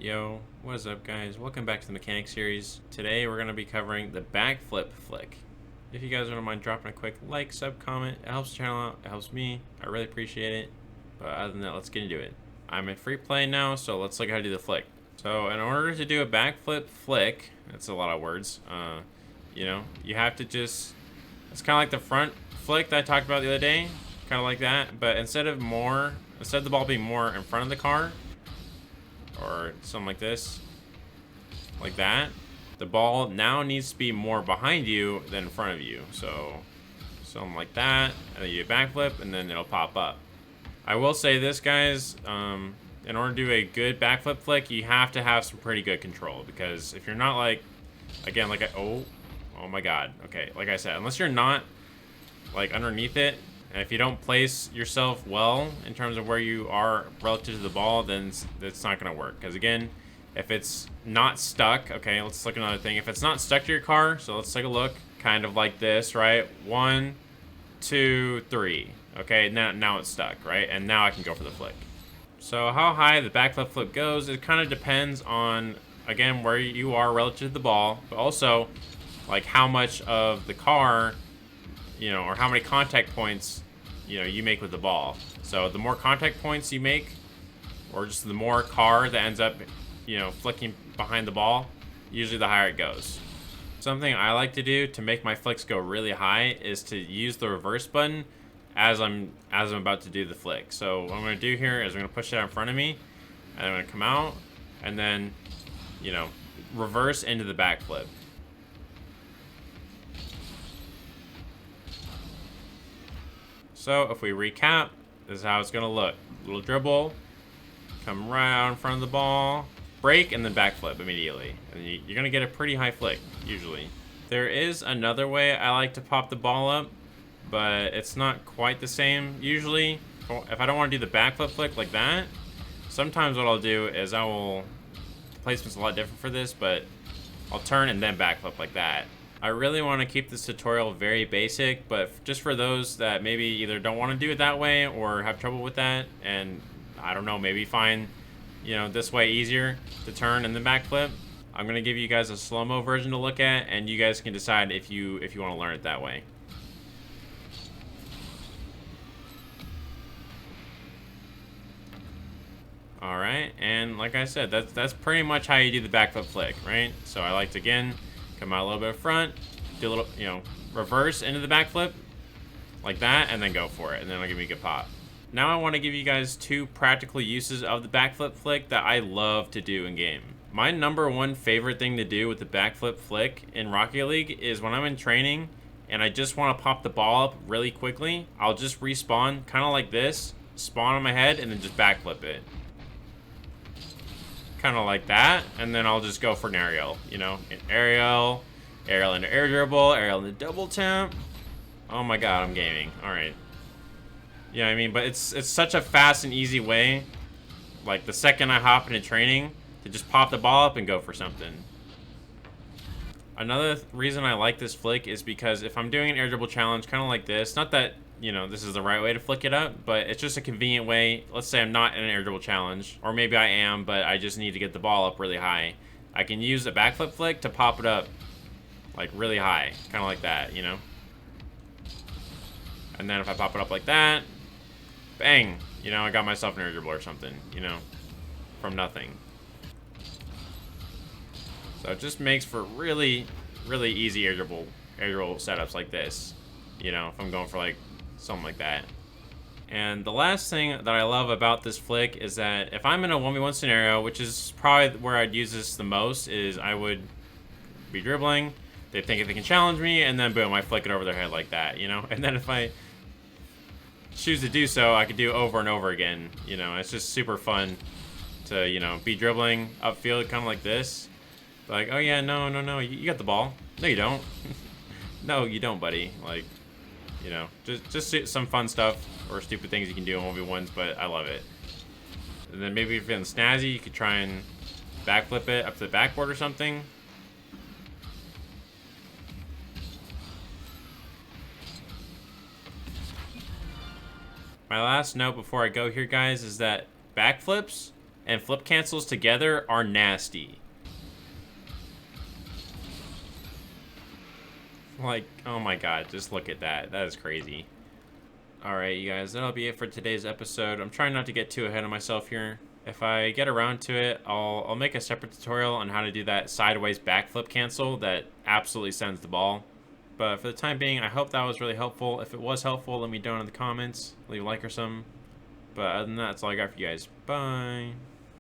Yo, what is up guys? Welcome back to the mechanic series. Today we're going to be covering the backflip flick. If you guys don't mind dropping a quick like, sub, comment, it helps the channel out, it helps me, I really appreciate it. But other than that, let's get into it. I'm in free play now, so let's look at how to do the flick. So in order to do a backflip flick, that's a lot of words, you have to just, it's kind of like the front flick that I talked about the other day, kind of like that, but instead of the ball being more in front of the car, or something like this, like that, the ball now needs to be more behind you than in front of you. So something like that, and then you do a backflip, and then it'll pop up. I will say this, guys, in order to do a good backflip flick, you have to have some pretty good control, because if you're not like, again, like oh my god, okay, like I said, unless you're not like underneath it, and if you don't place yourself well in terms of where you are relative to the ball, then it's not going to work. Because again, if it's not stuck, okay, let's look at another thing. If it's not stuck to your car, so let's take a look, kind of like this, right? 1, 2, 3. Okay, now it's stuck, right? And now I can go for the flick. So how high the backflip flip goes, it kind of depends on, again, where you are relative to the ball, but also like how much of the car, or how many contact points, you make with the ball. So the more contact points you make, or just the more car that ends up, flicking behind the ball, usually the higher it goes. Something I like to do to make my flicks go really high is to use the reverse button as I'm about to do the flick. So what I'm going to do here is I'm going to push it out in front of me, and I'm going to come out, and then, reverse into the backflip. So if we recap, this is how it's gonna look. Little dribble, come right out in front of the ball, break, and then backflip immediately. And you're gonna get a pretty high flick, usually. There is another way I like to pop the ball up, but it's not quite the same. Usually, if I don't wanna do the backflip flick like that, sometimes what I'll do is the placement's a lot different for this, but I'll turn and then backflip like that. I really want to keep this tutorial very basic, but just for those that maybe either don't want to do it that way or have trouble with that, and I don't know, maybe find, this way easier to turn and then backflip, I'm going to give you guys a slow-mo version to look at, and you guys can decide if you want to learn it that way. Alright, and like I said, that's pretty much how you do the backflip flick, right? So I like to, again, come out a little bit front, do a little, reverse into the backflip, like that, and then go for it, and then it'll give me a good pop. Now I want to give you guys 2 practical uses of the backflip flick that I love to do in game. My #1 favorite thing to do with the backflip flick in Rocket League is when I'm in training and I just want to pop the ball up really quickly, I'll just respawn, kind of like this, spawn on my head, and then just backflip it. Kind of like that, and then I'll just go for an aerial, an aerial into air dribble, aerial into double tap. Oh my god, I'm gaming. Alright. You know what I mean? But it's such a fast and easy way, like the second I hop into training, to just pop the ball up and go for something. Another reason I like this flick is because if I'm doing an air dribble challenge, kind of like this, not that this is the right way to flick it up, but it's just a convenient way. Let's say I'm not in an air dribble challenge, or maybe I am, but I just need to get the ball up really high. I can use a backflip flick to pop it up like really high, kind of like that, And then if I pop it up like that, bang, I got myself an air dribble or something, from nothing. So it just makes for really, really easy air dribble setups like this, if I'm going for like something like that. And the last thing that I love about this flick is that if I'm in a 1v1 scenario, which is probably where I'd use this the most, is I would be dribbling, they think if they can challenge me, and then boom, I flick it over their head like that, And then if I choose to do so, I could do it over and over again, It's just super fun to, be dribbling upfield kind of like this. Like, oh yeah, no, you got the ball. No, you don't. No, you don't, buddy. Like, just some fun stuff or stupid things you can do in 1v1s, but I love it. And then maybe if you're feeling snazzy, you could try and backflip it up to the backboard or something. My last note before I go here, guys, is that backflips and flip cancels together are nasty. Like, oh my god, just look at that. That is crazy. Alright, you guys, that'll be it for today's episode. I'm trying not to get too ahead of myself here. If I get around to it, I'll make a separate tutorial on how to do that sideways backflip cancel that absolutely sends the ball. But for the time being, I hope that was really helpful. If it was helpful, let me know in the comments. Leave a like or something. But other than that, that's all I got for you guys. Bye.